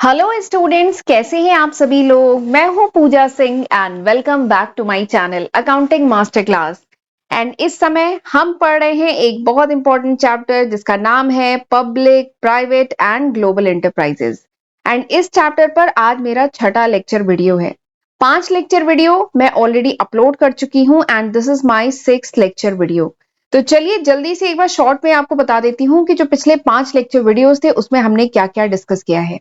Hello students, कैसे हैं आप सभी लोग। मैं हूं Pooja Singh and welcome back to my channel accounting master class. And इस समय हम पढ़ रहे हैं एक बहुत इंपॉर्टेंट चैप्टर जिसका नाम है public, private and global enterprises. And इस चैप्टर पर आज मेरा छठा लेक्चर वीडियो है। 5 लेक्चर वीडियो मैं ऑलरेडी अपलोड कर चुकी हूं and this is my 6th lecture video. तो चलिए जल्दी से एक बार शॉर्ट में आपको बता देती हूँ कि जो पिछले 5 लेक्चर वीडियोस थे उसमें हमने क्या क्या डिस्कस किया है।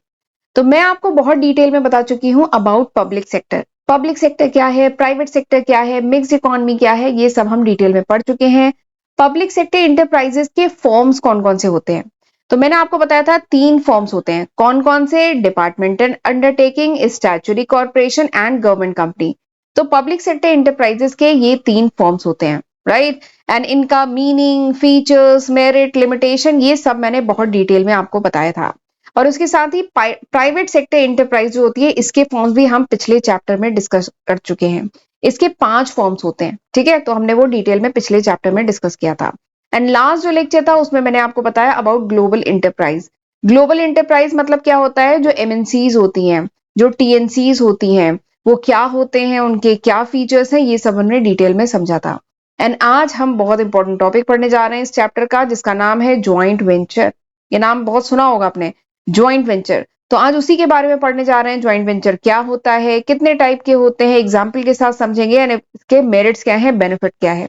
तो मैं आपको बहुत डिटेल में बता चुकी हूं about public sector. Public sector क्या है, प्राइवेट सेक्टर क्या है, मिक्स्ड इकोनॉमी क्या है, ये सब हम डिटेल में पढ़ चुके हैं। पब्लिक सेक्टर इंटरप्राइजेस के फॉर्म्स कौन कौन से होते हैं, तो मैंने आपको बताया था 3 फॉर्म्स होते हैं। कौन कौन से? Departmental undertaking, statutory corporation and government company. तो पब्लिक सेक्टर इंटरप्राइजेस के ये 3 फॉर्म्स होते हैं, राइट। एंड इनका मीनिंग, फीचर्स, मेरिट, लिमिटेशन, ये सब मैंने बहुत डिटेल में आपको बताया था। और उसके साथ ही प्राइवेट सेक्टर एंटरप्राइज जो होती है, इसके फॉर्म्स भी हम पिछले चैप्टर में डिस्कस कर चुके हैं। इसके 5 फॉर्म्स होते हैं, ठीक है। तो हमने वो डिटेल में पिछले चैप्टर में डिस्कस किया था। एंड लास्ट जो लेक्चर था उसमें मैंने आपको बताया about global enterprise. Global enterprise मतलब क्या होता है? जो एमएनसीज होती हैं, जो टीएनसीज होती हैं, वो क्या होते हैं, उनके क्या फीचर्स हैं, ये सब हमने डिटेल में समझा था। एंड आज हम बहुत इंपॉर्टेंट टॉपिक पढ़ने जा रहे हैं इस चैप्टर का, जिसका नाम है ज्वाइंट वेंचर। ये नाम बहुत सुना होगा आपने, ज्वाइंट वेंचर। तो आज उसी के बारे में पढ़ने जा रहे हैं। ज्वाइंट वेंचर क्या होता है, कितने टाइप के होते हैं, एग्जाम्पल के साथ समझेंगे, यानी इसके मेरिट्स क्या है, बेनिफिट क्या है।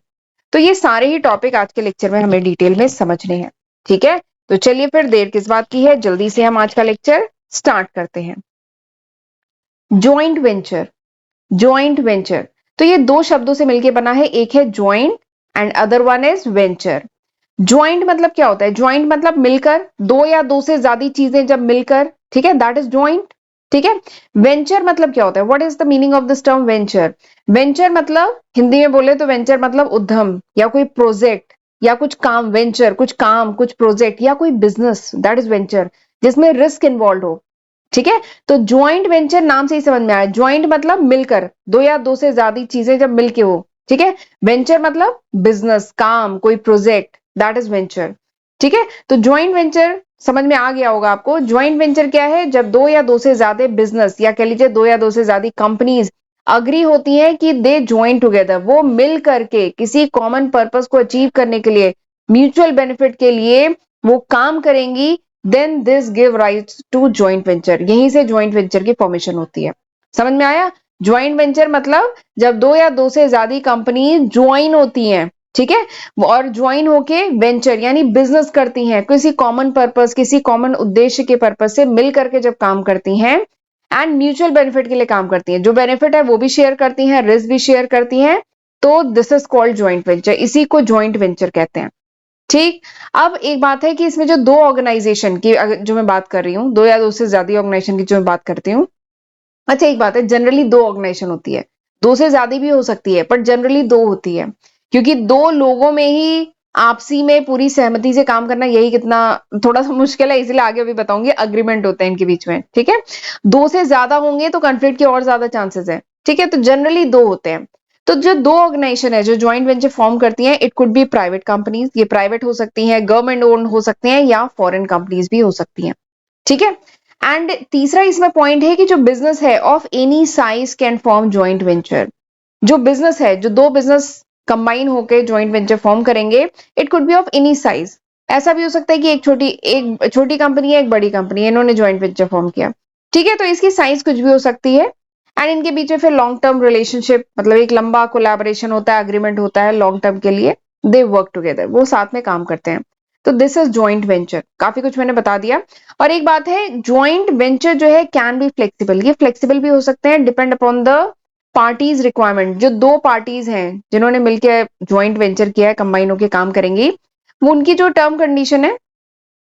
तो ये सारे ही टॉपिक आज के लेक्चर में हमें डिटेल में समझने हैं, ठीक है। तो चलिए फिर देर किस बात की है, जल्दी से हम आज का लेक्चर स्टार्ट करते हैं। Joint venture. ज्वाइंट वेंचर तो ये 2 शब्दों से मिलकर बना है, एक है joint and other one is venture. Joint मतलब क्या होता है? ज्वाइंट मतलब मिलकर, 2 या 2 से ज्यादा चीजें जब मिलकर, ठीक है, दैट इज ज्वाइंट, ठीक है। वेंचर मतलब क्या होता है? What is the meaning of this term venture? Venture मतलब हिंदी में बोले तो वेंचर मतलब उद्यम या कोई प्रोजेक्ट या कुछ काम। वेंचर कुछ काम, कुछ प्रोजेक्ट या कोई बिजनेस, दैट इज वेंचर, जिसमें रिस्क इन्वॉल्व हो, ठीक है। तो ज्वाइंट वेंचर नाम से ही समझ में आया। ज्वाइंट मतलब मिलकर, 2 या 2 से ज्यादा चीजें जब मिलके हो, ठीक है। वेंचर मतलब बिजनेस, काम, कोई प्रोजेक्ट, दैट इज वेंचर, ठीक है। तो ज्वाइंट वेंचर समझ में आ गया होगा आपको। ज्वाइंट वेंचर क्या है? जब 2 या 2 से ज्यादा बिजनेस या कह लीजिए 2 या 2 से ज्यादा कंपनीज अग्री होती हैं कि दे ज्वाइन टुगेदर, वो मिल करके किसी कॉमन पर्पस को अचीव करने के लिए, म्यूचुअल बेनिफिट के लिए वो काम करेंगी, then this give rights to joint venture. यहीं से ज्वाइंट वेंचर की फॉर्मेशन होती है। समझ में आया? ज्वाइंट वेंचर मतलब जब 2 या 2 से ज्यादा कंपनी ज्वाइन होती हैं, ठीक है, और ज्वाइन होके वेंचर यानी बिजनेस करती हैं, किसी कॉमन पर्पस, किसी कॉमन उद्देश्य के पर्पस से मिल करके जब काम करती हैं एंड म्यूचुअल बेनिफिट के लिए काम करती हैं। जो बेनिफिट है वो भी शेयर करती हैं, रिस्क भी शेयर करती हैं। तो this is called joint venture, इसी को ज्वाइंट वेंचर कहते हैं, ठीक। अब एक बात है कि इसमें जो 2 ऑर्गेनाइजेशन की जो मैं बात कर रही हूँ, 2 या 2 से ज्यादा ऑर्गेनाइजेशन की जो मैं बात करती हूँ। अच्छा, एक बात है, जनरली 2 ऑर्गेनाइजेशन होती है, 2 से ज्यादा भी हो सकती है, पर जनरली 2 होती है, क्योंकि 2 लोगों में ही आपसी में पूरी सहमति से काम करना, यही कितना थोड़ा सा मुश्किल है, इसलिए आगे अभी बताऊंगी। अग्रीमेंट होते हैं इनके बीच में, ठीक है। 2 से ज्यादा होंगे तो कॉन्फ्लिक्ट के और ज्यादा चांसेस है, ठीक है। तो जनरली 2 होते हैं। तो जो 2 ऑर्गेनाइजेशन है जो ज्वाइंट वेंचर फॉर्म करती हैं, it could be private companies, ये प्राइवेट हो सकती हैं, गवर्नमेंट ओन्ड हो सकते हैं, या फॉरेन कंपनीज भी हो सकती हैं, ठीक है। एंड तीसरा इसमें पॉइंट है कि जो बिजनेस है of any size can form joint venture. जो बिजनेस है, जो 2 बिजनेस कंबाइन होकर ज्वाइंट वेंचर फॉर्म करेंगे, it could be of any size. ऐसा भी हो सकता है कि एक छोटी कंपनी है, एक बड़ी कंपनी है, इन्होंने ज्वाइंट वेंचर फॉर्म किया, ठीक है। तो इसकी साइज कुछ भी हो सकती है। एंड इनके बीच में फिर लॉन्ग टर्म रिलेशनशिप, मतलब एक लंबा कोलैबोरेशन होता है, अग्रीमेंट होता है लॉन्ग टर्म के लिए, दे वर्क टुगेदर, वो साथ में काम करते हैं। तो दिस इज ज्वाइंट वेंचर। काफी कुछ मैंने बता दिया। और एक बात है, ज्वाइंट वेंचर जो है कैन बी फ्लेक्सिबल, ये फ्लेक्सिबल भी हो सकते हैं, depend upon the parties requirement. जो 2 पार्टीज हैं जिन्होंने मिलकर ज्वाइंट वेंचर किया है, कंबाइन होकर काम करेंगी, वो उनकी जो टर्म कंडीशन है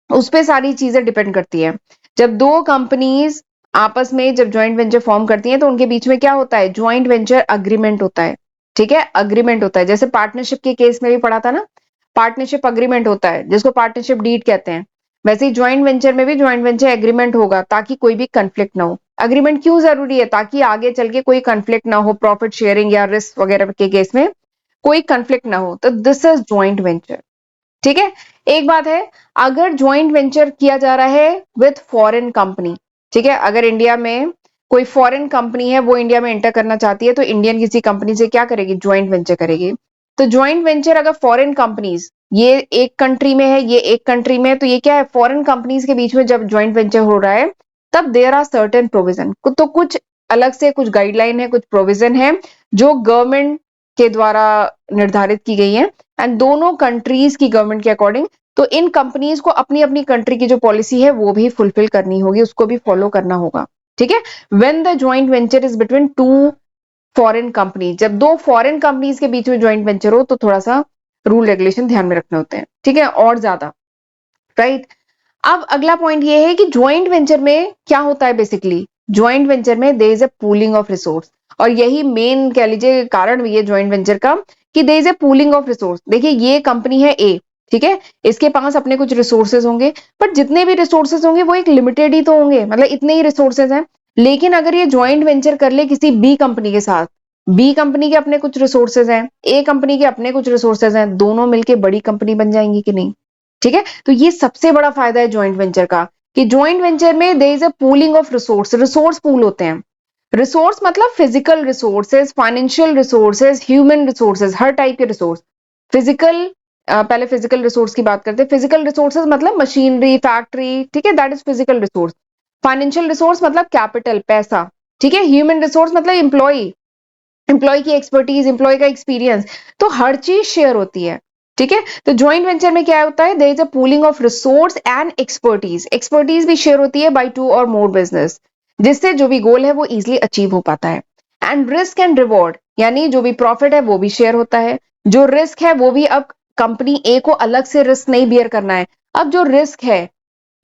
उस पे सारी चीजें डिपेंड करती है। जब 2 कंपनीज आपस में जब ज्वाइंट वेंचर फॉर्म करती हैं, तो उनके बीच में क्या होता है? ज्वाइंट वेंचर अग्रीमेंट होता है, ठीक है। अग्रीमेंट होता है, जैसे पार्टनरशिप के केस में भी पढ़ा था ना, पार्टनरशिप अग्रीमेंट होता है जिसको पार्टनरशिप डीड कहते हैं। वैसे ही ज्वाइंट वेंचर में भी ज्वाइंट वेंचर एग्रीमेंट होगा, ताकि कोई भी कंफ्लिक्ट ना हो। अग्रीमेंट क्यों जरूरी है? ताकि आगे चल के कोई कंफ्लिक्ट ना हो, प्रॉफिट शेयरिंग या रिस्क वगैरह के केस में कोई कंफ्लिक्ट ना हो। तो दिस इज ज्वाइंट वेंचर, ठीक है। एक बात है, अगर ज्वाइंट वेंचर किया जा रहा है विथ फॉरेन कंपनी, ठीक है, अगर इंडिया में कोई फॉरेन कंपनी है वो इंडिया में एंटर करना चाहती है तो इंडियन किसी कंपनी से क्या करेगी, ज्वाइंट वेंचर करेगी। तो ज्वाइंट वेंचर अगर फॉरेन कंपनीज, ये एक कंट्री में है, ये एक कंट्री में है, तो ये क्या है, फॉरेन कंपनीज के बीच में जब ज्वाइंट वेंचर हो रहा है तब देयर आर सर्टेन प्रोविजन, तो कुछ अलग से कुछ गाइडलाइन है, कुछ प्रोविजन है जो गवर्नमेंट के द्वारा निर्धारित की गई है एंड दोनों कंट्रीज की गवर्नमेंट के अकॉर्डिंग। तो इन कंपनीज को अपनी अपनी कंट्री की जो पॉलिसी है वो भी फुलफिल करनी होगी, उसको भी फॉलो करना होगा। ठीक है, when the joint venture is between two foreign company, जब दो फॉरेन कंपनीज के बीच में ज्वाइंट वेंचर हो तो थोड़ा सा रूल रेगुलेशन ध्यान में रखने होते हैं, ठीक है, और ज्यादा, राइट। अब अगला पॉइंट ये है कि ज्वाइंट वेंचर में क्या होता है, बेसिकली ज्वाइंट वेंचर में there is a pooling of resource, और यही मेन कह लीजिए कारण भी है ज्वाइंट वेंचर का, कि there is a pooling of resource. देखिए ये कंपनी है ए, ठीक है, इसके पास अपने कुछ रिसोर्सेज होंगे, पर जितने भी रिसोर्सेज होंगे वो एक लिमिटेड ही तो होंगे, मतलब इतने ही रिसोर्सेज हैं। लेकिन अगर ये ज्वाइंट वेंचर कर ले किसी बी कंपनी के साथ, बी कंपनी के अपने कुछ रिसोर्सेज हैं, ए कंपनी के अपने कुछ रिसोर्सेज हैं, दोनों मिलके बड़ी कंपनी बन जाएंगी कि नहीं। ठीक है, तो ये सबसे बड़ा फायदा है ज्वाइंट वेंचर का, कि ज्वाइंट वेंचर में there is a pooling of resource, resource pool होते हैं। रिसोर्स मतलब physical resources, financial resources, human resources, हर टाइप के रिसोर्स। फिजिकल, पहले फिजिकल रिसोर्स की बात करते हैं। फिजिकल रिसोर्सेज मतलब मशीनरी, फैक्ट्री, ठीक है, that is physical resource. Financial resource मतलब कैपिटल, पैसा, ठीक है। ह्यूमन रिसोर्स मतलब एम्प्लॉय, एम्प्लॉय की एक्सपर्टीज, एम्प्लॉय का एक्सपीरियंस, तो हर चीज शेयर होती है। ठीक है, तो ज्वाइंट वेंचर में क्या होता है, there is a pooling of resource and expertise, expertise भी शेयर होती है बाय टू और मोर बिजनेस, जिससे जो भी गोल है वो इजिली अचीव हो पाता है। एंड रिस्क एंड रिवॉर्ड, यानी जो भी प्रॉफिट है वो भी शेयर होता है, जो रिस्क है वो भी, अब कंपनी ए को अलग से रिस्क नहीं बियर करना है, अब जो रिस्क है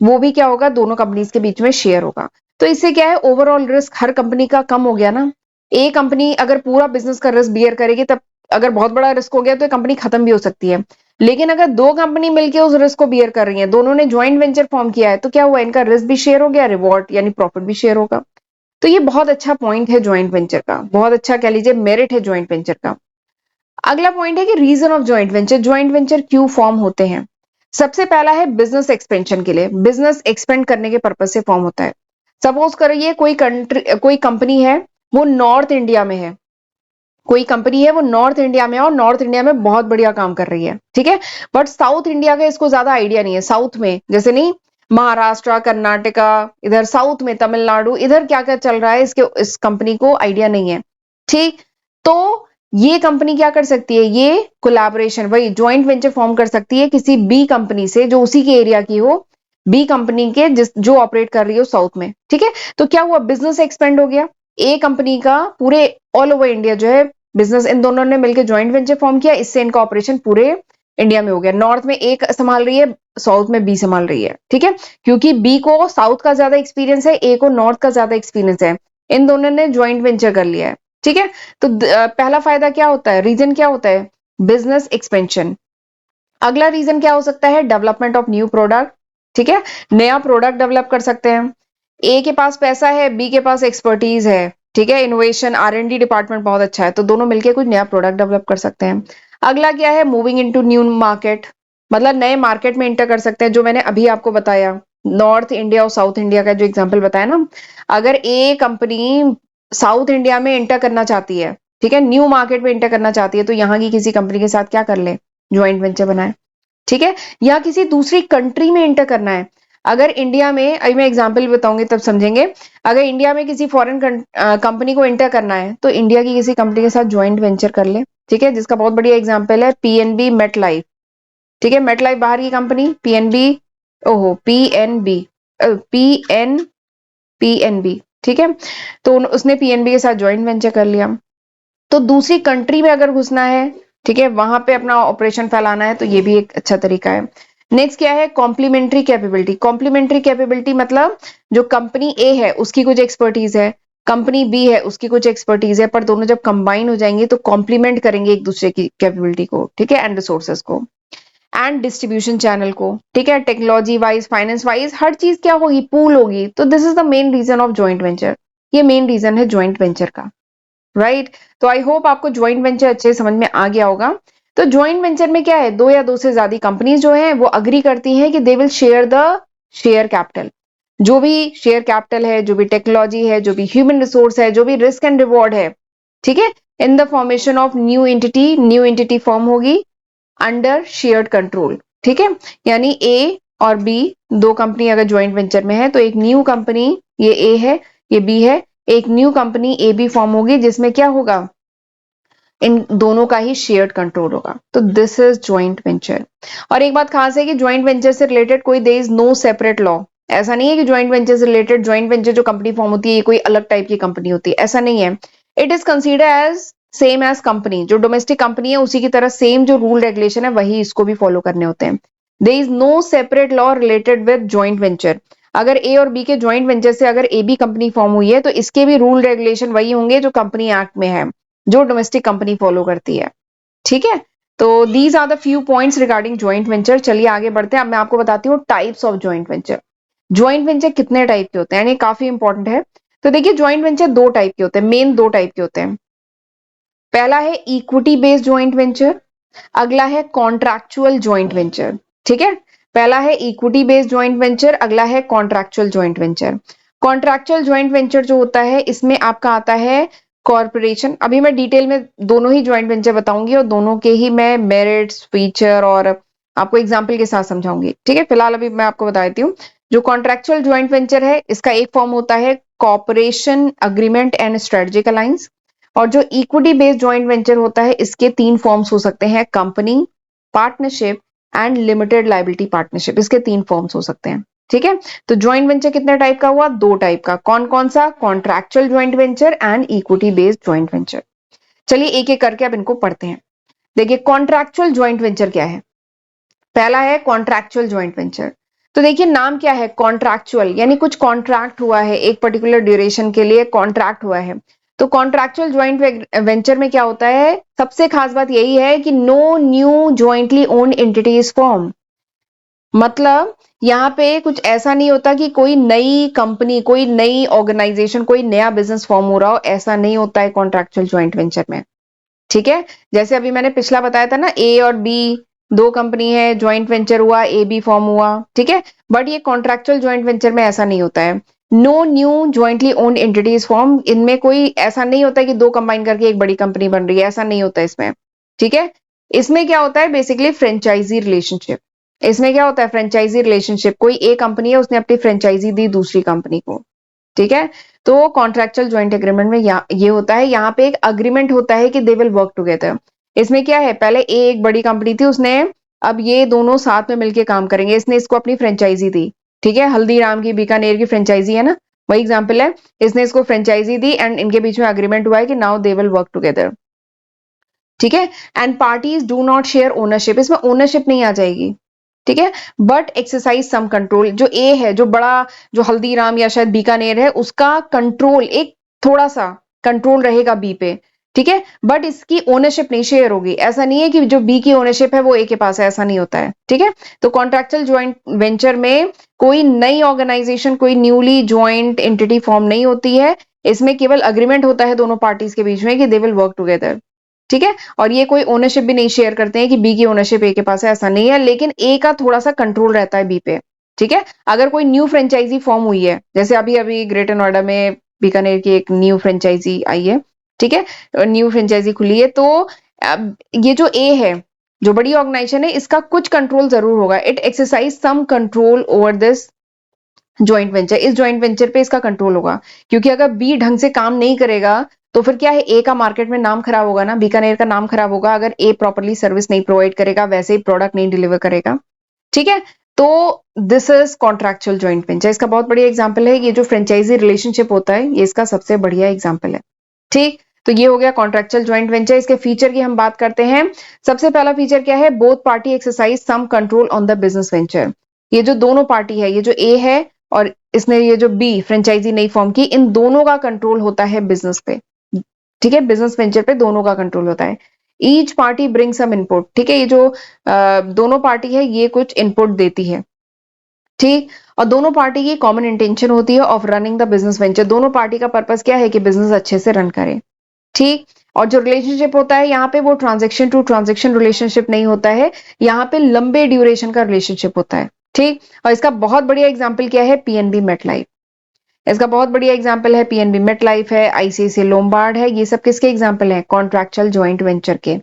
वो भी क्या होगा, दोनों कंपनीज के बीच में शेयर होगा। तो इससे क्या है, ओवरऑल रिस्क हर कंपनी का कम हो गया ना। ए कंपनी अगर पूरा बिजनेस का रिस्क बियर करेगी तब अगर बहुत बड़ा रिस्क हो गया तो कंपनी खत्म भी हो सकती है। लेकिन अगर दो कंपनी मिलकर उस रिस्क को बियर कर रही है, दोनों ने ज्वाइंट वेंचर फॉर्म किया है, तो क्या हुआ, इनका रिस्क भी शेयर हो गया, रिवॉर्ड यानी प्रॉफिट भी शेयर होगा। तो ये बहुत अच्छा पॉइंट है ज्वाइंट वेंचर का, बहुत अच्छा कह लीजिए मेरिट है ज्वाइंट वेंचर का। अगला पॉइंट है कि reason of joint venture, joint venture क्यों फॉर्म होते हैं। सबसे पहला है बिजनेस एक्सपेंशन के लिए, बिजनेस एक्सपेंड करने के पर्पज से फॉर्म होता है। सपोज करिए कोई कंट्री, कोई कंपनी है, वो नॉर्थ इंडिया में है, कोई कंपनी है वो नॉर्थ इंडिया में है और नॉर्थ इंडिया में बहुत बढ़िया काम कर रही है, ठीक है, बट साउथ इंडिया का इसको ज्यादा आइडिया नहीं है। साउथ में जैसे नहीं, महाराष्ट्र, कर्नाटका, इधर साउथ में तमिलनाडु, इधर क्या क्या चल रहा है इसके, इस कंपनी को आइडिया नहीं है। ठीक, तो ये कंपनी क्या कर सकती है, ये कोलैबोरेशन, वही ज्वाइंट वेंचर फॉर्म कर सकती है किसी बी कंपनी से जो उसी के एरिया की हो, बी कंपनी के जिस जो ऑपरेट कर रही हो साउथ में। ठीक है, तो क्या हुआ, बिजनेस एक्सपेंड हो गया, ए कंपनी का पूरे ऑल ओवर इंडिया जो है बिजनेस, इन दोनों ने मिलकर ज्वाइंट वेंचर फॉर्म किया, इससे इनका ऑपरेशन पूरे इंडिया में हो गया। नॉर्थ में एक संभाल रही है, साउथ में बी संभाल रही है, ठीक है, क्योंकि बी को साउथ का ज्यादा एक्सपीरियंस है, ए को नॉर्थ का ज्यादा एक्सपीरियंस है, इन दोनों ने ज्वाइंट वेंचर कर लिया है। ठीक है, तो पहला फायदा क्या होता है, रीजन क्या होता है, बिजनेस एक्सपेंशन। अगला रीजन क्या हो सकता है, डेवलपमेंट ऑफ न्यू प्रोडक्ट, ठीक है, नया प्रोडक्ट डेवलप कर सकते हैं। ए के पास पैसा है, बी के पास एक्सपर्टीज है, ठीक है, इनोवेशन, आर&डी डिपार्टमेंट बहुत अच्छा है, तो दोनों मिलकर कुछ नया प्रोडक्ट डेवलप कर सकते हैं। अगला क्या है, मूविंग इनटू न्यू मार्केट, मतलब नए मार्केट में इंटर कर सकते हैं, जो मैंने अभी आपको बताया, नॉर्थ इंडिया और साउथ इंडिया का जो एग्जाम्पल बताया ना। अगर ए कंपनी साउथ इंडिया में इंटर करना चाहती है, ठीक है, न्यू मार्केट में इंटर करना चाहती है, तो यहाँ की किसी कंपनी के साथ क्या कर ले, ज्वाइंट वेंचर बनाए, ठीक है, या किसी दूसरी कंट्री में इंटर करना है। अगर इंडिया में, अभी मैं एग्जांपल बताऊंगी तब समझेंगे, अगर इंडिया में किसी फॉरेन कंपनी को इंटर करना है तो इंडिया की किसी कंपनी के साथ ज्वाइंट वेंचर कर ले, ठीक है, जिसका बहुत बढ़िया एग्जांपल है पीएनबी मेट लाइफ। ठीक है, मेट लाइफ बाहर की कंपनी, पीएनबी, ओहो पीएनबी, पीएन पीएनबी, ठीक है, तो उसने पीएनबी के साथ ज्वाइंट वेंचर कर लिया। तो दूसरी कंट्री में अगर घुसना है, ठीक है, वहां पे अपना ऑपरेशन फैलाना है, तो ये भी एक अच्छा तरीका है। नेक्स्ट क्या है, कॉम्प्लीमेंट्री कैपेबिलिटी। कॉम्प्लीमेंट्री कैपेबिलिटी मतलब जो कंपनी ए है उसकी कुछ एक्सपर्टीज है, कंपनी बी है उसकी कुछ एक्सपर्टीज है, पर दोनों जब कंबाइन हो जाएंगे तो कॉम्प्लीमेंट करेंगे एक दूसरे की कैपेबिलिटी को, ठीक है, एंड रिसोर्सेज को एंड डिस्ट्रीब्यूशन चैनल को, ठीक है, टेक्नोलॉजी वाइज, फाइनेंस वाइज, हर चीज क्या होगी, पूल होगी। तो this is the main reason of joint venture, ये मेन रीजन है ज्वाइंट वेंचर का, राइट। तो आई होप आपको ज्वाइंट वेंचर अच्छे समझ में आ गया होगा। तो ज्वाइंट वेंचर में क्या है, दो या दो से ज्यादा कंपनीज जो है वो अग्री करती हैं कि they will share the share capital. जो भी शेयर कैपिटल है, जो भी टेक्नोलॉजी है, जो भी ह्यूमन रिसोर्स है, जो भी रिस्क एंड रिवॉर्ड है, ठीक है, in the formation of new entity form होगी अंडर शेयर्ड कंट्रोल। ठीक है, यानी ए और बी दो कंपनी अगर ज्वाइंट वेंचर में है तो एक न्यू कंपनी, ये ए है ये बी है, एक new company A B form होगी जिसमें क्या होगा, इन दोनों का ही शेयर्ड कंट्रोल होगा। तो दिस इज ज्वाइंट वेंचर। और एक बात खास है कि ज्वाइंट वेंचर से रिलेटेड कोई there is no separate law. ऐसा नहीं है कि ज्वाइंट वेंचर से रिलेटेड ज्वाइंट वेंचर जो कंपनी फॉर्म होती है ये कोई अलग टाइप की कंपनी होती है, ऐसा नहीं है। It is consider as same as company, जो डोमेस्टिक कंपनी है उसी की तरह सेम जो रूल रेगुलेशन है वही इसको भी फॉलो करने होते हैं। There is no separate law related with joint venture. अगर ए और बी के ज्वाइंट वेंचर से अगर ए बी कंपनी फॉर्म हुई है तो इसके भी रूल रेगुलेशन वही होंगे जो कंपनी एक्ट में है, जो डोमेस्टिक कंपनी फॉलो करती है। ठीक है, तो these are the few points regarding joint venture. चलिए आगे बढ़ते हैं। अब मैं आपको बताती हूँ types of joint venture. Joint venture कितने टाइप के होते हैं, यानी काफी इंपॉर्टेंट है। तो देखिए ज्वाइंट वेंचर दो टाइप के होते हैं, मेन दो टाइप के होते हैं। पहला है इक्विटी बेस्ड ज्वाइंट वेंचर, अगला है कॉन्ट्रैक्चुअल ज्वाइंट वेंचर। ठीक है, पहला है इक्विटी बेस्ड ज्वाइंट वेंचर, अगला है contractual joint venture. Contractual joint venture जो होता है इसमें आपका आता है कॉर्पोरेशन। अभी मैं डिटेल में दोनों ही ज्वाइंट वेंचर बताऊंगी और दोनों के ही मैं मेरिट्स फीचर और आपको एग्जाम्पल के साथ समझाऊंगी। ठीक है, फिलहाल अभी मैं आपको बता देती हूँ। जो कॉन्ट्रैक्चुअल ज्वाइंट वेंचर है इसका एक फॉर्म होता है cooperation agreement and strategic alliance. और जो इक्विटी बेस्ड ज्वाइंट वेंचर होता है इसके तीन फॉर्म्स हो सकते हैं, company, partnership and limited liability partnership. इसके तीन फॉर्म्स हो सकते हैं। ठीक है, तो ज्वाइंट वेंचर कितने टाइप का हुआ, दो टाइप का। कौन कौन सा, contractual joint venture and equity based joint venture. चलिए एक एक करके अब इनको पढ़ते हैं। देखिए कॉन्ट्रैक्चुअल ज्वाइंट वेंचर क्या है। पहला है कॉन्ट्रैक्चुअल ज्वाइंट वेंचर। तो देखिए नाम क्या है, कॉन्ट्रैक्चुअल, यानी कुछ कॉन्ट्रैक्ट हुआ है, एक पर्टिकुलर ड्यूरेशन के लिए कॉन्ट्रैक्ट हुआ है। तो कॉन्ट्रैक्चुअल ज्वाइंट वेंचर में क्या होता है, सबसे खास बात यही है कि no new jointly owned entities form. मतलब यहाँ पे कुछ ऐसा नहीं होता कि कोई नई कंपनी, कोई नई ऑर्गेनाइजेशन, कोई नया बिजनेस फॉर्म हो रहा हो, ऐसा नहीं होता है कॉन्ट्रैक्चुअल ज्वाइंट वेंचर में। ठीक है, जैसे अभी मैंने पिछला बताया था ना, ए और बी दो कंपनी है, ज्वाइंट वेंचर हुआ, ए बी फॉर्म हुआ। ठीक है, बट ये कॉन्ट्रैक्चुअल ज्वाइंट वेंचर में ऐसा नहीं होता है। No new jointly owned entities form, इनमें कोई ऐसा नहीं होता कि दो कंबाइन करके एक बड़ी कंपनी बन रही है, ऐसा नहीं होता इसमें। ठीक है, इसमें क्या होता है बेसिकली फ्रेंचाइजी रिलेशनशिप। इसमें क्या होता है, फ्रेंचाइजी रिलेशनशिप, कोई एक कंपनी है उसने अपनी फ्रेंचाइजी दी दूसरी कंपनी को। ठीक है, तो कॉन्ट्रैक्चुअल ज्वाइंट एग्रीमेंट में ये होता है, यहाँ पे एक अग्रीमेंट होता है कि दे विल वर्क टुगेदर। इसमें क्या है, पहले एक बड़ी कंपनी थी, उसने अब ये दोनों साथ में मिलके काम करेंगे, इसने इसको अपनी फ्रेंचाइजी दी। ठीक है, हल्दीराम की बीकानेर की फ्रेंचाइजी है ना, वही एग्जाम्पल है। इसने इसको फ्रेंचाइजी दी एंड इनके बीच में अग्रीमेंट हुआ है कि now they will work together. ठीक है, and parties do not share ownership, इसमें ओनरशिप नहीं आ जाएगी। ठीक है, बट एक्सरसाइज सम कंट्रोल। जो ए है, जो बड़ा, जो हल्दीराम या शायद बीकानेर है, उसका कंट्रोल, एक थोड़ा सा कंट्रोल रहेगा बी पे। ठीक है, बट इसकी ओनरशिप नहीं शेयर होगी। ऐसा नहीं है कि जो बी की ओनरशिप है वो ए के पास है, ऐसा नहीं होता है। ठीक है, तो कॉन्ट्रैक्चुअल ज्वाइंट वेंचर में कोई नई ऑर्गेनाइजेशन, कोई न्यूली ज्वाइंट एंटिटी फॉर्म नहीं होती है। इसमें केवल अग्रीमेंट होता है दोनों पार्टीज के बीच में कि दे विल वर्क टुगेदर। ठीक है, और ये कोई ओनरशिप भी नहीं शेयर करते हैं कि बी की ओनरशिप ए के पास है, ऐसा नहीं है, लेकिन ए का थोड़ा सा कंट्रोल रहता है बी पे। ठीक है, अगर कोई न्यू फ्रेंचाइजी फॉर्म हुई है, जैसे अभी अभी ग्रेटर नोएडा में बीकानेर की एक न्यू फ्रेंचाइजी आई है। ठीक है, न्यू फ्रेंचाइजी खुली है, तो अब ये जो ए है, जो बड़ी ऑर्गेनाइजेशन है, इसका कुछ कंट्रोल जरूर होगा। It exercise some control over this joint venture, इस ज्वाइंट वेंचर पे इसका कंट्रोल होगा। क्योंकि अगर बी ढंग से काम नहीं करेगा तो फिर क्या है, ए का मार्केट में नाम खराब होगा ना, बीकानेर का नाम खराब होगा अगर ए प्रॉपरली सर्विस नहीं प्रोवाइड करेगा, वैसे ही प्रोडक्ट नहीं डिलीवर करेगा। ठीक है, तो this is contractual joint venture. इसका बहुत बढ़िया एग्जाम्पल है ये जो फ्रेंचाइजी रिलेशनशिप होता है, ये इसका सबसे बढ़िया एग्जाम्पल है। ठीक, तो ये हो गया कॉन्ट्रैक्चुअल ज्वाइंट वेंचर। इसके फीचर की हम बात करते हैं। सबसे पहला फीचर क्या है, both party exercise some control on the business venture. ये जो दोनों पार्टी है, ये जो ए है और इसने ये जो बी फ्रेंचाइजी नई फॉर्म की, इन दोनों का कंट्रोल होता है बिजनेस पे। ठीक है, बिजनेस वेंचर पे दोनों का कंट्रोल होता है। Each party bring some input. ठीक है, ये जो दोनों पार्टी है ये कुछ इनपुट देती है। ठीक, और दोनों पार्टी की कॉमन इंटेंशन होती है of running the business venture. दोनों पार्टी का पर्पस क्या है कि बिजनेस अच्छे से रन करे। ठीक, और जो रिलेशनशिप होता है यहाँ पे वो ट्रांजेक्शन टू ट्रांजेक्शन रिलेशनशिप नहीं होता है, यहाँ पे लंबे ड्यूरेशन का रिलेशनशिप होता है। ठीक। और इसका बहुत बढ़िया एग्जाम्पल क्या है, पीएनबी मेटलाइफ। इसका बहुत बढ़िया एग्जाम्पल है पीएनबी मेटलाइफ है, आईसीआईसीआई लोम्बार्ड है, ये सब किसके एग्जाम्पल है, कॉन्ट्रैक्चुअल ज्वाइंट वेंचर के।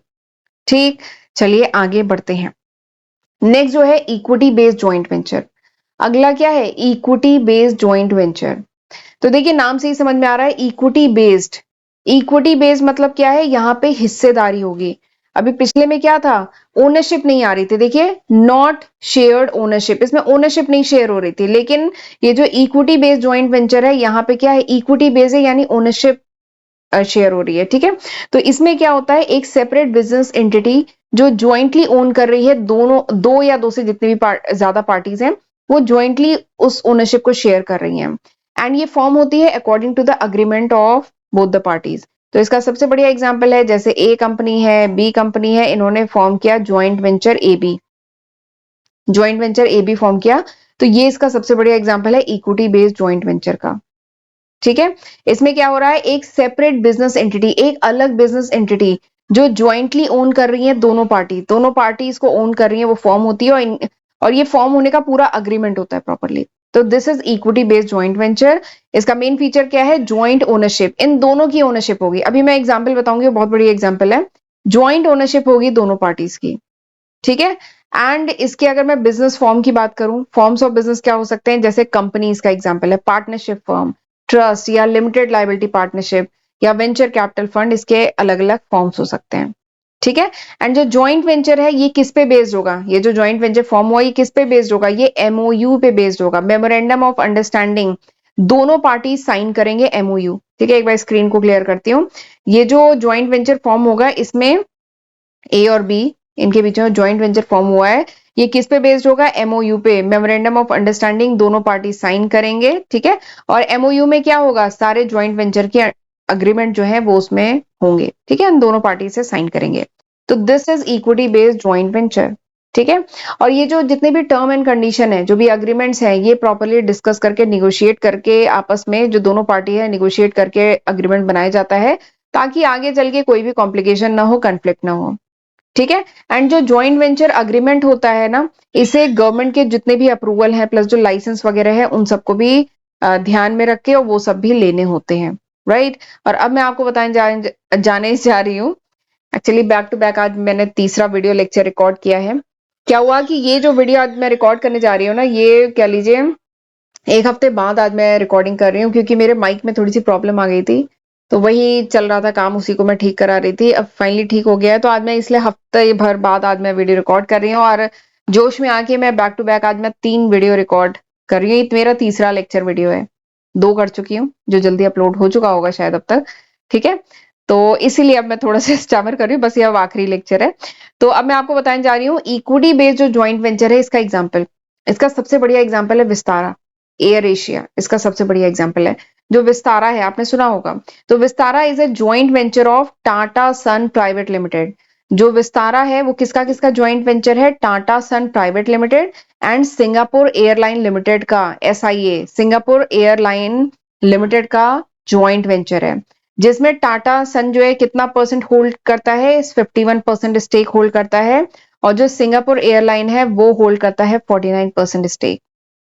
ठीक, चलिए आगे बढ़ते हैं। नेक्स्ट जो है इक्विटी बेस्ड ज्वाइंट वेंचर। अगला क्या है, इक्विटी बेस्ड ज्वाइंट वेंचर। तो देखिए नाम से ही समझ में आ रहा है इक्विटी बेस्ड। इक्विटी बेस्ड मतलब क्या है, यहाँ पे हिस्सेदारी होगी। अभी पिछले में क्या था, ओनरशिप नहीं आ रही थी, देखिए नॉट शेयर्ड ओनरशिप, इसमें ओनरशिप नहीं शेयर हो रही थी। लेकिन ये जो इक्विटी बेस्ड ज्वाइंट वेंचर है, यहाँ पे क्या है, इक्विटी बेस्ड है, यानी ओनरशिप शेयर हो रही है। ठीक है, तो इसमें क्या होता है, एक सेपरेट बिजनेस एंटिटी जो ज्वाइंटली ओन कर रही है, दोनों दो या दो से जितनी भी ज्यादा पार्टीज हैं, वो ज्वाइंटली उस ओनरशिप को शेयर कर रही हैं। एंड ये फॉर्म होती है according to the agreement of both the parties. तो इसका सबसे बढ़िया एग्जांपल है, जैसे ए कंपनी है, बी कंपनी है, इन्होंने फॉर्म किया joint venture A B, joint venture A B form किया। तो ये इसका सबसे बढ़िया एग्जांपल है इक्विटी बेस्ड ज्वाइंट वेंचर का। ठीक है, इसमें क्या हो रहा है, एक सेपरेट बिजनेस एंटिटी, एक अलग बिजनेस एंटिटी जो ज्वाइंटली ओन कर रही है, दोनों पार्टी इसको ओन कर रही है, वो फॉर्म होती है। और ये फॉर्म होने का पूरा अग्रीमेंट होता है प्रॉपरली। तो this is equity based joint venture. इसका मेन फीचर क्या है, ज्वाइंट ओनरशिप, इन दोनों की ओनरशिप होगी। अभी मैं एग्जाम्पल बताऊंगी, बहुत बड़ी एग्जाम्पल है। ज्वाइंट ओनरशिप होगी दोनों पार्टीज की। ठीक है, एंड इसके अगर मैं बिजनेस फॉर्म की बात करूं, फॉर्म्स ऑफ बिजनेस क्या हो सकते हैं, जैसे कंपनीज का एग्जांपल है, पार्टनरशिप फर्म, ट्रस्ट या लिमिटेड लायबिलिटी पार्टनरशिप या वेंचर कैपिटल फंड, इसके अलग अलग फॉर्म्स हो सकते हैं। ठीक है, एंड जो ज्वाइंट वेंचर है ये किस पे बेस्ड होगा, ये जो ज्वाइंट वेंचर फॉर्म हुआ ये किस पे बेस्ड होगा, ये एमओयू पे बेस्ड होगा, मेमोरेंडम ऑफ अंडरस्टैंडिंग। दोनों पार्टी साइन करेंगे एमओयू। ठीक है, एक बार स्क्रीन को क्लियर करती हूँ। ये जो ज्वाइंट वेंचर फॉर्म होगा, इसमें ए और बी, इनके बीच में ज्वाइंट वेंचर फॉर्म हुआ है, ये किस पे बेस्ड होगा, एमओयू पे, मेमोरेंडम ऑफ अंडरस्टैंडिंग, दोनों पार्टी साइन करेंगे। ठीक है, और एमओयू में क्या होगा, सारे ज्वाइंट वेंचर के अग्रीमेंट जो है वो उसमें होंगे। ठीक है, दोनों पार्टी से साइन करेंगे। तो this is equity based joint venture. ठीक है, और ये जो जितने भी टर्म एंड कंडीशन है, जो भी अग्रीमेंट्स हैं, ये प्रॉपरली डिस्कस करके, निगोशिएट करके, आपस में जो दोनों पार्टी है निगोशिएट करके अग्रीमेंट बनाया जाता है, ताकि आगे चल के कोई भी कॉम्प्लिकेशन ना हो, कंफ्लिक्ट ना हो। ठीक है, एंड जो ज्वाइंट वेंचर अग्रीमेंट होता है ना, इसे गवर्नमेंट के जितने भी अप्रूवल हैं, प्लस जो लाइसेंस वगैरह है, उन सबको भी ध्यान में रख के, और वो सब भी लेने होते हैं। राइट, और अब मैं आपको जाने जा रही हूँ। एक्चुअली बैक टू बैक आज मैंने तीसरा वीडियो लेक्चर रिकॉर्ड किया है। क्या हुआ कि ये जो वीडियो आज मैं रिकॉर्ड करने जा रही हूँ ना, ये कह लीजिए एक हफ्ते बाद आज मैं रिकॉर्डिंग कर रही हूँ, क्योंकि मेरे माइक में थोड़ी सी प्रॉब्लम आ गई थी। तो वही चल रहा था काम, उसी को मैं ठीक करा रही थी। अब फाइनली ठीक हो गया है, तो आज मैं इसलिए हफ्ते भर बाद आज मैं वीडियो रिकॉर्ड कर रही हूँ, और जोश में आके मैं बैक टू बैक आज मैं 3 वीडियो रिकॉर्ड कर रही हूँ। ये मेरा तीसरा लेक्चर वीडियो है, 2 कर चुकी हूँ, जो जल्दी अपलोड हो चुका होगा शायद अब तक। ठीक है, तो इसीलिए अब मैं थोड़ा सा स्टैमर कर रही हूँ, बस ये अब आखिरी लेक्चर है। तो अब मैं आपको बताने जा रही हूँ इक्विटी बेस्ड जो ज्वाइंट वेंचर है, इसका एग्जाम्पल, इसका सबसे बढ़िया एग्जाम्पल है विस्तारा एयर एशिया, इसका सबसे बढ़िया एग्जाम्पल है। जो विस्तारा है, आपने सुना होगा। तो Vistara is a joint venture of Tata son private limited. जो विस्तारा है वो किसका किसका ज्वाइंट वेंचर है, Tata son private limited and Singapore airline limited का, एसआईए, सिंगापुर एयरलाइन लिमिटेड का ज्वाइंट वेंचर है। जिसमें टाटा सन जो है कितना परसेंट होल्ड करता है, 51% स्टेक होल्ड करता है, और जो सिंगापुर एयरलाइन है वो होल्ड करता है 49% स्टेक।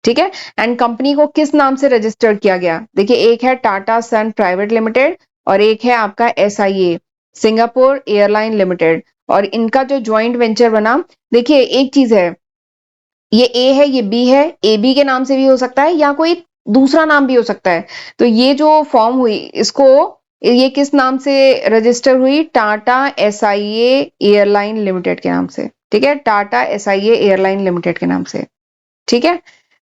ठीक है, एंड कंपनी को किस नाम से रजिस्टर्ड किया गया, देखिए एक है टाटा सन प्राइवेट लिमिटेड, और एक है आपका एसआईए, सिंगापुर एयरलाइन लिमिटेड। और इनका जो ज्वाइंट वेंचर बना, देखिए एक चीज है, ये ए है, ये बी है, ए बी के नाम से भी हो सकता है, या कोई दूसरा नाम भी हो सकता है। तो ये जो फॉर्म हुई, इसको ये किस नाम से रजिस्टर हुई, टाटा एसआईए एयरलाइन लिमिटेड के नाम से। ठीक है, टाटा एसआईए एयरलाइन लिमिटेड के नाम से। ठीक है,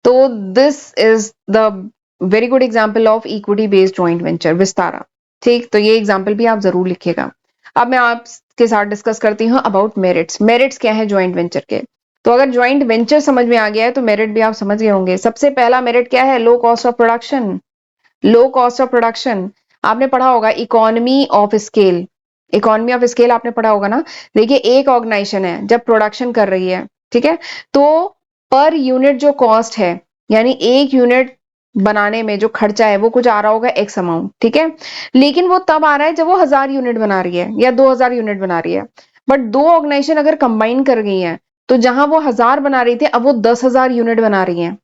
तो this is the very good example of equity based joint venture Vistara. ठीक, तो ये एग्जाम्पल भी आप जरूर लिखिएगा। अब मैं आपके साथ डिस्कस करती हूँ अबाउट मेरिट्स। मेरिट्स क्या है ज्वाइंट वेंचर के, तो अगर ज्वाइंट वेंचर समझ में आ गया है, तो मेरिट भी आप समझ गए होंगे। सबसे पहला मेरिट क्या है, low cost of production. Low cost of production, आपने पढ़ा होगा economy of scale. Economy of scale आपने पढ़ा होगा ना। देखिए एक ऑर्गेनाइजेशन है जब प्रोडक्शन कर रही है, ठीक है, तो पर यूनिट जो कॉस्ट है, यानी एक यूनिट बनाने में जो खर्चा है वो कुछ आ रहा होगा एक्स अमाउंट। ठीक है, लेकिन वो तब आ रहा है जब वो 1000 यूनिट बना रही है या 2000 यूनिट बना रही है। बट दो ऑर्गेनाइजेशन अगर कंबाइन कर गई है, तो जहां वो 1000 बना रही थी, अब वो 10,000 यूनिट बना रही हैं,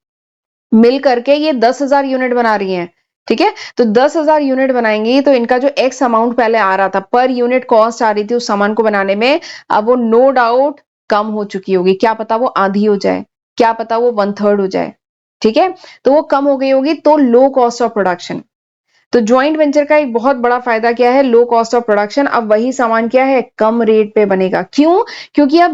मिल करके ये 10,000 यूनिट बना रही हैं। ठीक है, तो 10,000 यूनिट बनाएंगी तो इनका जो एक्स अमाउंट पहले आ रहा था, पर यूनिट कॉस्ट आ रही थी उस सामान को बनाने में, अब वो नो डाउट कम हो चुकी होगी। क्या पता वो आधी हो जाए, क्या पता वो 1/3 हो जाए। ठीक है, तो वो कम हो गई होगी, तो लो कॉस्ट ऑफ प्रोडक्शन। तो ज्वाइंट वेंचर का एक बहुत बड़ा फायदा क्या है, लो कॉस्ट ऑफ प्रोडक्शन। अब वही सामान क्या है, कम रेट पे बनेगा। क्यों? क्योंकि अब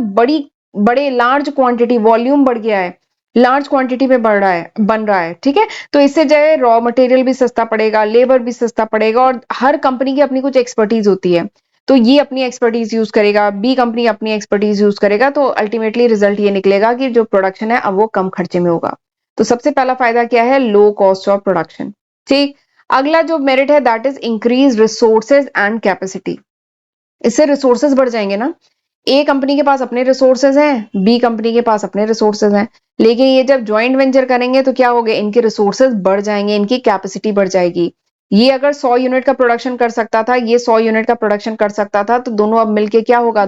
बड़े लार्ज क्वांटिटी, वॉल्यूम बढ़ गया है, लार्ज क्वांटिटी में बढ़ रहा है, बन रहा है। ठीक है, तो इससे जो है रॉ मटेरियल भी सस्ता पड़ेगा, लेबर भी सस्ता पड़ेगा, और हर कंपनी की अपनी कुछ एक्सपर्टीज होती है, तो ये अपनी एक्सपर्टीज यूज करेगा, बी कंपनी अपनी एक्सपर्टीज यूज करेगा, तो अल्टीमेटली रिजल्ट ये निकलेगा कि जो प्रोडक्शन है अब वो कम खर्चे में होगा। तो सबसे पहला फायदा क्या है, लो कॉस्ट ऑफ प्रोडक्शन। ठीक, अगला जो मेरिट है that is increase resources and capacity. इससे रिसोर्सेज बढ़ जाएंगे ना। ए कंपनी के पास अपने रिसोर्सेज हैं, बी कंपनी के पास अपने रिसोर्सेज हैं, लेकिन ये जब ज्वाइंट वेंचर करेंगे तो क्या होगा, इनके रिसोर्सेज बढ़ जाएंगे, इनकी कैपेसिटी बढ़ जाएगी। ये अगर 100 यूनिट का प्रोडक्शन कर सकता था, ये 100 यूनिट का प्रोडक्शन कर सकता था, तो दोनों अब मिलके क्या होगा,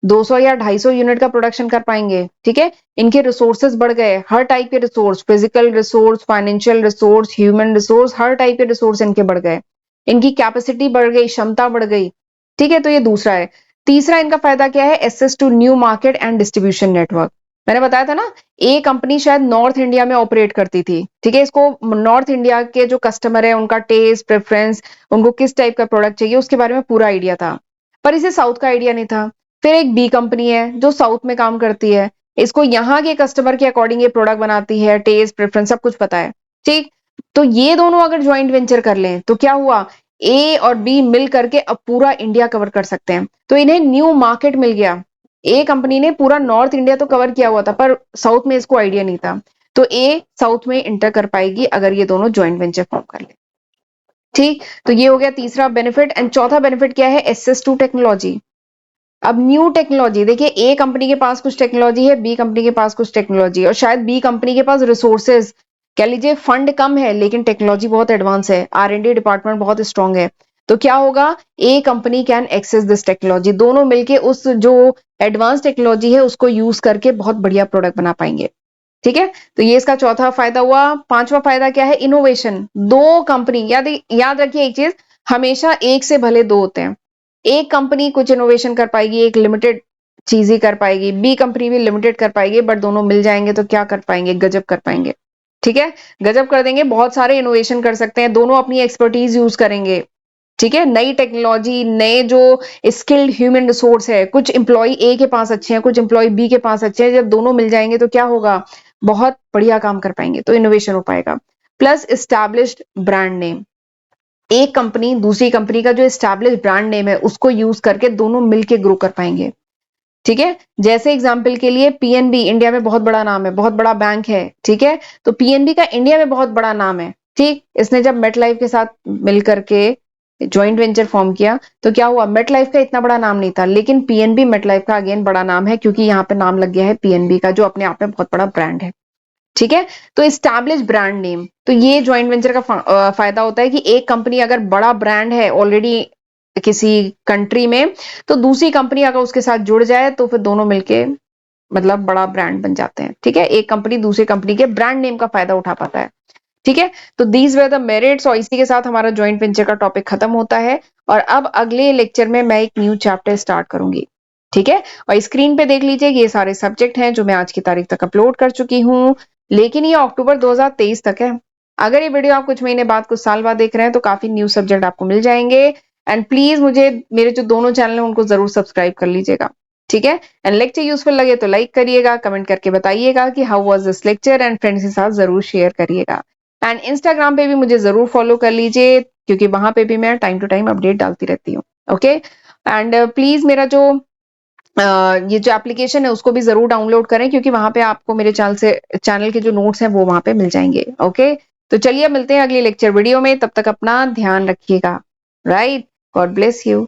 200 या 250 यूनिट का प्रोडक्शन कर पाएंगे। ठीक है, इनके रिसोर्सेज बढ़ गए, हर टाइप के resource, physical resource, financial resource, human resource, हर टाइप के रिसोर्स इनके बढ़ गए, इनकी कैपेसिटी बढ़ गई, क्षमता बढ़ गई। ठीक है, तो ये दूसरा है। तीसरा इनका फायदा क्या है, access to new market and distribution network. मैंने बताया था ना, ए कंपनी शायद नॉर्थ इंडिया में ऑपरेट करती थी। ठीक है, इसको नॉर्थ इंडिया के जो कस्टमर है उनका टेस्ट प्रेफरेंस, उनको किस टाइप का प्रोडक्ट चाहिए उसके बारे में पूरा आइडिया था, पर इसे साउथ का आइडिया नहीं था। फिर एक बी कंपनी है जो साउथ में काम करती है, इसको यहाँ के कस्टमर के अकॉर्डिंग ये प्रोडक्ट बनाती है, टेस्ट प्रेफरेंस सब कुछ पता है। ठीक, तो ये दोनों अगर ज्वाइंट वेंचर कर लें तो क्या हुआ, ए और बी मिल करके अब पूरा इंडिया कवर कर सकते हैं, तो इन्हें न्यू मार्केट मिल गया। ए कंपनी ने पूरा नॉर्थ इंडिया तो कवर किया हुआ था, पर साउथ में इसको आइडिया नहीं था, तो ए साउथ में इंटर कर पाएगी अगर ये दोनों ज्वाइंट वेंचर फॉर्म कर ले। ठीक, तो ये हो गया तीसरा बेनिफिट। एंड चौथा बेनिफिट क्या है, एक्सेस टू टेक्नोलॉजी। अब न्यू टेक्नोलॉजी, देखिए ए कंपनी के पास कुछ टेक्नोलॉजी है, बी कंपनी के पास कुछ टेक्नोलॉजी, और शायद बी कंपनी के पास रिसोर्सेज, कह लीजिए फंड कम है, लेकिन टेक्नोलॉजी बहुत एडवांस है, R&D डिपार्टमेंट बहुत स्ट्रांग है। तो क्या होगा, a company can access this technology, दोनों मिलके उस जो एडवांस टेक्नोलॉजी है उसको यूज करके बहुत बढ़िया प्रोडक्ट बना पाएंगे। ठीक है, तो ये इसका चौथा फायदा हुआ। पांचवा फायदा क्या है, इनोवेशन। दो कंपनी, याद रखिए एक चीज, हमेशा एक से भले दो होते हैं। एक कंपनी कुछ इनोवेशन कर पाएगी, एक लिमिटेड चीज ही कर पाएगी, बी कंपनी भी लिमिटेड कर पाएगी, बट दोनों मिल जाएंगे तो क्या कर पाएंगे, गजब कर पाएंगे। ठीक है, गजब कर देंगे, बहुत सारे इनोवेशन कर सकते हैं, दोनों अपनी एक्सपर्टीज यूज करेंगे। ठीक है, नई टेक्नोलॉजी, नए जो स्किल्ड ह्यूमन रिसोर्स है, कुछ एम्प्लॉय ए के पास अच्छे हैं, कुछ एम्प्लॉय बी के पास अच्छे हैं, जब दोनों मिल जाएंगे तो क्या होगा, बहुत बढ़िया काम कर पाएंगे, तो इनोवेशन हो पाएगा। प्लस एस्टैब्लिश्ड ब्रांड नेम, एक कंपनी दूसरी कंपनी का जो एस्टैब्लिश ब्रांड नेम है उसको यूज करके दोनों मिलके ग्रो कर पाएंगे। ठीक है, जैसे एग्जांपल के लिए पीएनबी इंडिया में बहुत बड़ा नाम है, बहुत बड़ा बैंक है। ठीक है, तो पीएनबी का इंडिया में बहुत बड़ा नाम है। ठीक, इसने जब मेट लाइफ के साथ मिल करके ज्वाइंट वेंचर फॉर्म किया तो क्या हुआ, मेट लाइफ का इतना बड़ा नाम नहीं था, लेकिन पीएनबी मेट लाइफ का अगेन बड़ा नाम है, क्योंकि यहाँ पे नाम लग गया है पीएनबी का, जो अपने आप में बहुत बड़ा ब्रांड है। ठीक है, तो एस्टैब्लिश ब्रांड नेम, तो ये ज्वाइंट वेंचर का फायदा होता है कि एक कंपनी अगर बड़ा ब्रांड है ऑलरेडी किसी कंट्री में, तो दूसरी कंपनी अगर उसके साथ जुड़ जाए तो फिर दोनों मिलके मतलब बड़ा ब्रांड बन जाते हैं। ठीक है, एक कंपनी दूसरी कंपनी के ब्रांड नेम का फायदा उठा पाता है। ठीक है, तो दीज वर द मेरिट्स, और इसी के साथ हमारा ज्वाइंट वेंचर का टॉपिक खत्म होता है। और अब अगले लेक्चर में मैं एक न्यू चैप्टर स्टार्ट करूंगी। ठीक है, और स्क्रीन पे देख लीजिए ये सारे सब्जेक्ट हैं जो मैं आज की तारीख तक अपलोड कर चुकी हूँ, लेकिन ये अक्टूबर 2023 तक है। अगर ये वीडियो आप कुछ महीने बाद, कुछ साल बाद देख रहे हैं तो काफी न्यू सब्जेक्ट आपको मिल जाएंगे। एंड प्लीज मुझे, मेरे जो दोनों चैनल है उनको जरूर सब्सक्राइब कर लीजिएगा। ठीक है, एंड लेक्चर यूजफुल लगे तो लाइक करिएगा, कमेंट करके बताइएगा कि how was this lecture, and friends के साथ जरूर शेयर करिएगा। एंड इंस्टाग्राम पे भी मुझे जरूर फॉलो कर लीजिए, क्योंकि वहां पे भी मैं टाइम टू टाइम अपडेट डालती रहती हूँ। ओके, एंड प्लीज मेरा जो ये जो एप्लीकेशन है उसको भी जरूर डाउनलोड करें, क्योंकि वहां पे आपको मेरे चैनल के जो नोट्स हैं वो वहां पे मिल जाएंगे। ओके, तो चलिए मिलते हैं अगले लेक्चर वीडियो में, तब तक अपना ध्यान रखिएगा। Right, God bless you.